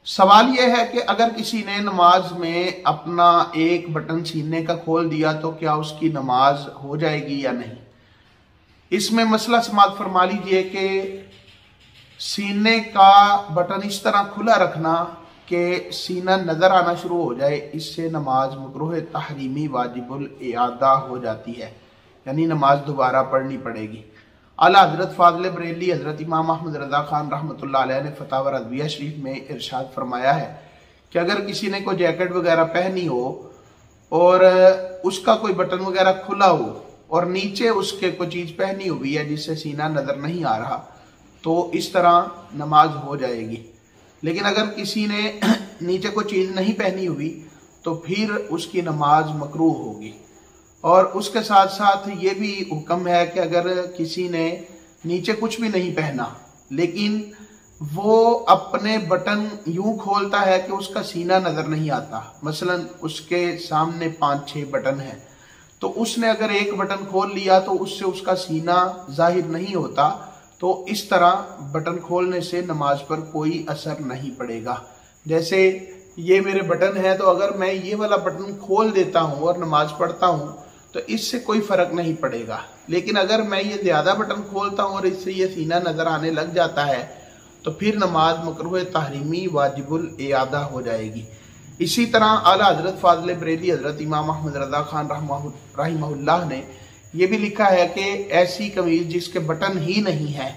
सवाल यह है कि अगर किसी ने नमाज में अपना एक बटन सीने का खोल दिया तो क्या उसकी नमाज हो जाएगी या नहीं। इसमें मसला समाअत फरमा लीजिए कि सीने का बटन इस तरह खुला रखना कि सीना नजर आना शुरू हो जाए, इससे नमाज मकरूह तहरीमी वाजिबुल इआदा हो जाती है, यानी नमाज दोबारा पढ़नी पड़ेगी। आला हजरत फाज़िल बरेली हजरत इमाम अहमद रज़ा खान रहमतुल्लाह अलैह ने फतावा रज़विया शरीफ में इरशाद फरमाया है कि अगर किसी ने कोई जैकेट वगैरह पहनी हो और उसका कोई बटन वगैरह खुला हो और नीचे उसके कोई चीज़ पहनी हुई है जिससे सीना नज़र नहीं आ रहा, तो इस तरह नमाज हो जाएगी। लेकिन अगर किसी ने नीचे कोई चीज़ नहीं पहनी हुई तो फिर उसकी नमाज मकरूह होगी। और उसके साथ साथ ये भी हुक्म है कि अगर किसी ने नीचे कुछ भी नहीं पहना लेकिन वो अपने बटन यूं खोलता है कि उसका सीना नज़र नहीं आता, मसलन उसके सामने 5-6 बटन हैं, तो उसने अगर एक बटन खोल लिया तो उससे उसका सीना जाहिर नहीं होता, तो इस तरह बटन खोलने से नमाज पर कोई असर नहीं पड़ेगा। जैसे ये मेरे बटन है, तो अगर मैं ये वाला बटन खोल देता हूँ और नमाज पढ़ता हूँ तो इससे कोई फर्क नहीं पड़ेगा। लेकिन अगर मैं ये ज्यादा बटन खोलता हूँ और इससे ये सीना नजर आने लग जाता है तो फिर नमाज मकरूह तहरीमी वाजिबुल इआदा हो जाएगी। इसी तरह आला हजरत फाज़िल बरेली हजरत इमाम अहमद रज़ा खान रहमहुल्लाह ने यह भी लिखा है कि ऐसी कमीज जिसके बटन ही नहीं है,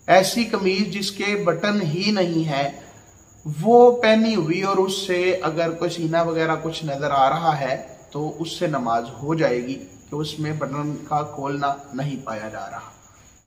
ऐसी कमीज जिसके बटन ही नहीं है वो पहनी हुई और उससे अगर कोई सीना वगैरह कुछ नजर आ रहा है तो उससे नमाज हो जाएगी कि उसमें बटन का खोलना नहीं पाया जा रहा।